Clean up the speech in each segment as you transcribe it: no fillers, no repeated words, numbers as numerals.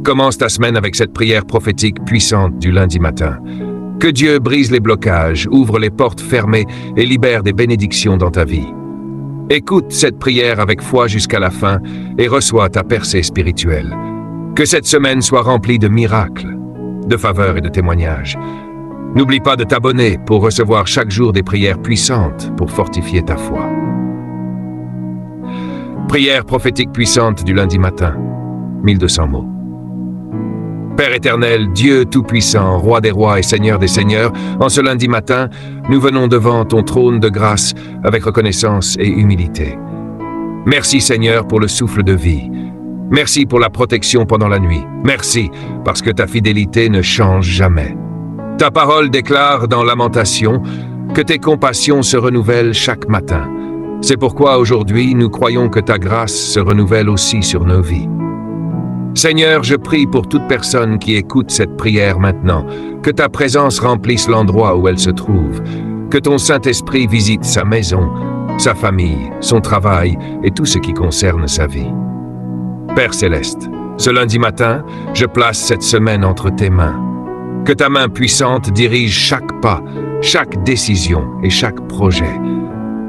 Commence ta semaine avec cette prière prophétique puissante du lundi matin. Que Dieu brise les blocages, ouvre les portes fermées et libère des bénédictions dans ta vie. Écoute cette prière avec foi jusqu'à la fin et reçois ta percée spirituelle. Que cette semaine soit remplie de miracles, de faveurs et de témoignages. N'oublie pas de t'abonner pour recevoir chaque jour des prières puissantes pour fortifier ta foi. Prière prophétique puissante du lundi matin, 1200 mots. Père éternel, Dieu tout-puissant, Roi des rois et Seigneur des seigneurs, en ce lundi matin, nous venons devant ton trône de grâce avec reconnaissance et humilité. Merci Seigneur pour le souffle de vie. Merci pour la protection pendant la nuit. Merci parce que ta fidélité ne change jamais. Ta parole déclare dans Lamentation que tes compassions se renouvellent chaque matin. C'est pourquoi aujourd'hui nous croyons que ta grâce se renouvelle aussi sur nos vies. Seigneur, je prie pour toute personne qui écoute cette prière maintenant, que ta présence remplisse l'endroit où elle se trouve, que ton Saint-Esprit visite sa maison, sa famille, son travail et tout ce qui concerne sa vie. Père Céleste, ce lundi matin, je place cette semaine entre tes mains. Que ta main puissante dirige chaque pas, chaque décision et chaque projet.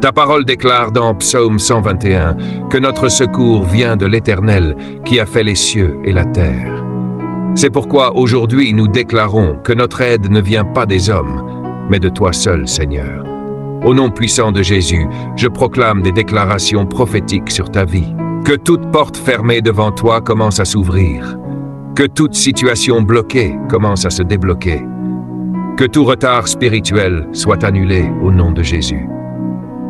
Ta parole déclare dans Psaume 121 que notre secours vient de l'Éternel qui a fait les cieux et la terre. C'est pourquoi aujourd'hui nous déclarons que notre aide ne vient pas des hommes, mais de toi seul, Seigneur. Au nom puissant de Jésus, je proclame des déclarations prophétiques sur ta vie. Que toute porte fermée devant toi commence à s'ouvrir. Que toute situation bloquée commence à se débloquer. Que tout retard spirituel soit annulé au nom de Jésus.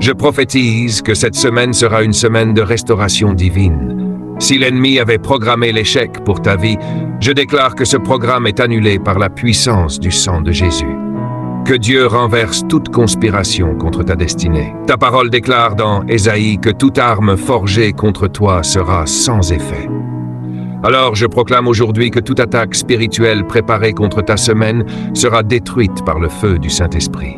Je prophétise que cette semaine sera une semaine de restauration divine. Si l'ennemi avait programmé l'échec pour ta vie, je déclare que ce programme est annulé par la puissance du sang de Jésus. Que Dieu renverse toute conspiration contre ta destinée. Ta parole déclare dans Ésaïe que toute arme forgée contre toi sera sans effet. Alors je proclame aujourd'hui que toute attaque spirituelle préparée contre ta semaine sera détruite par le feu du Saint-Esprit.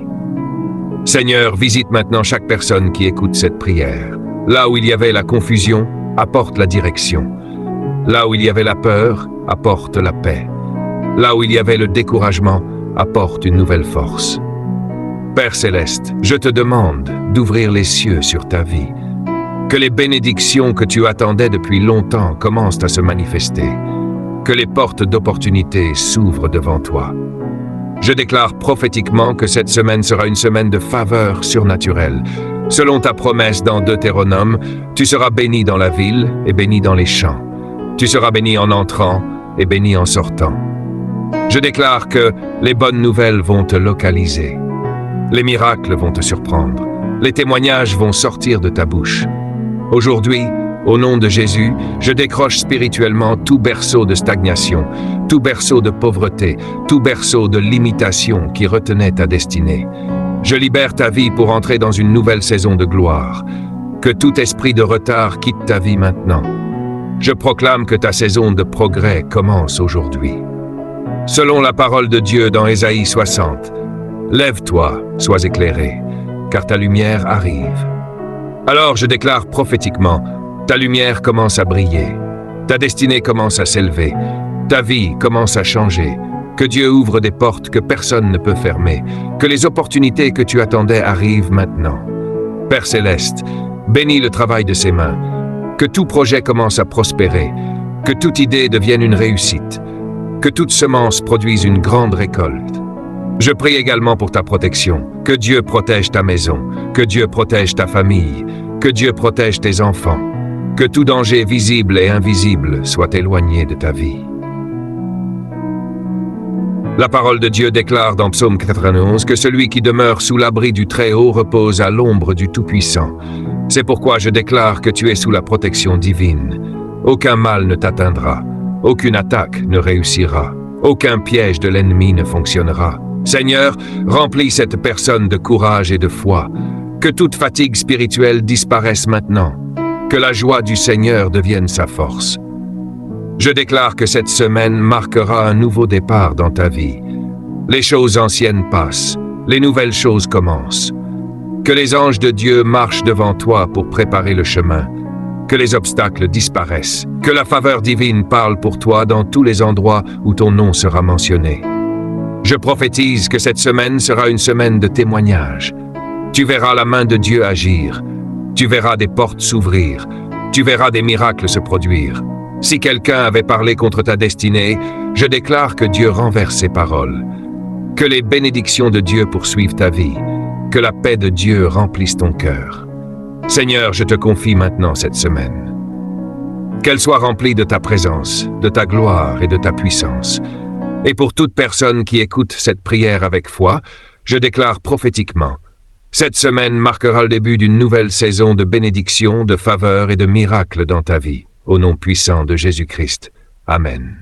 Seigneur, visite maintenant chaque personne qui écoute cette prière. Là où il y avait la confusion, apporte la direction. Là où il y avait la peur, apporte la paix. Là où il y avait le découragement, apporte une nouvelle force. Père Céleste, je te demande d'ouvrir les cieux sur ta vie. Que les bénédictions que tu attendais depuis longtemps commencent à se manifester. Que les portes d'opportunité s'ouvrent devant toi. Je déclare prophétiquement que cette semaine sera une semaine de faveur surnaturelle. Selon ta promesse dans Deutéronome, tu seras béni dans la ville et béni dans les champs. Tu seras béni en entrant et béni en sortant. Je déclare que les bonnes nouvelles vont te localiser. Les miracles vont te surprendre. Les témoignages vont sortir de ta bouche. Aujourd'hui, au nom de Jésus, je décroche spirituellement tout berceau de stagnation, tout berceau de pauvreté, tout berceau de limitation qui retenait ta destinée. Je libère ta vie pour entrer dans une nouvelle saison de gloire. Que tout esprit de retard quitte ta vie maintenant. Je proclame que ta saison de progrès commence aujourd'hui. Selon la parole de Dieu dans Ésaïe 60, « Lève-toi, sois éclairé, car ta lumière arrive. » Alors je déclare prophétiquement, ta lumière commence à briller, ta destinée commence à s'élever, ta vie commence à changer, que Dieu ouvre des portes que personne ne peut fermer, que les opportunités que tu attendais arrivent maintenant. Père Céleste, bénis le travail de ses mains, que tout projet commence à prospérer, que toute idée devienne une réussite, que toute semence produise une grande récolte. Je prie également pour ta protection, que Dieu protège ta maison, que Dieu protège ta famille, que Dieu protège tes enfants, que tout danger visible et invisible soit éloigné de ta vie. La parole de Dieu déclare dans Psaume 91 que celui qui demeure sous l'abri du Très-Haut repose à l'ombre du Tout-Puissant. C'est pourquoi je déclare que tu es sous la protection divine. Aucun mal ne t'atteindra, aucune attaque ne réussira, aucun piège de l'ennemi ne fonctionnera. Seigneur, remplis cette personne de courage et de foi. Que toute fatigue spirituelle disparaisse maintenant. Que la joie du Seigneur devienne sa force. Je déclare que cette semaine marquera un nouveau départ dans ta vie. Les choses anciennes passent, les nouvelles choses commencent. Que les anges de Dieu marchent devant toi pour préparer le chemin. que les obstacles disparaissent, que la faveur divine parle pour toi dans tous les endroits où ton nom sera mentionné. Je prophétise que cette semaine sera une semaine de témoignage. Tu verras la main de Dieu agir. Tu verras des portes s'ouvrir. Tu verras des miracles se produire. Si quelqu'un avait parlé contre ta destinée, je déclare que Dieu renverse ses paroles. Que les bénédictions de Dieu poursuivent ta vie. Que la paix de Dieu remplisse ton cœur. Seigneur, je te confie maintenant cette semaine. Qu'elle soit remplie de ta présence, de ta gloire et de ta puissance. Et pour toute personne qui écoute cette prière avec foi, je déclare prophétiquement: cette semaine marquera le début d'une nouvelle saison de bénédictions, de faveur et de miracles dans ta vie. Au nom puissant de Jésus-Christ. Amen.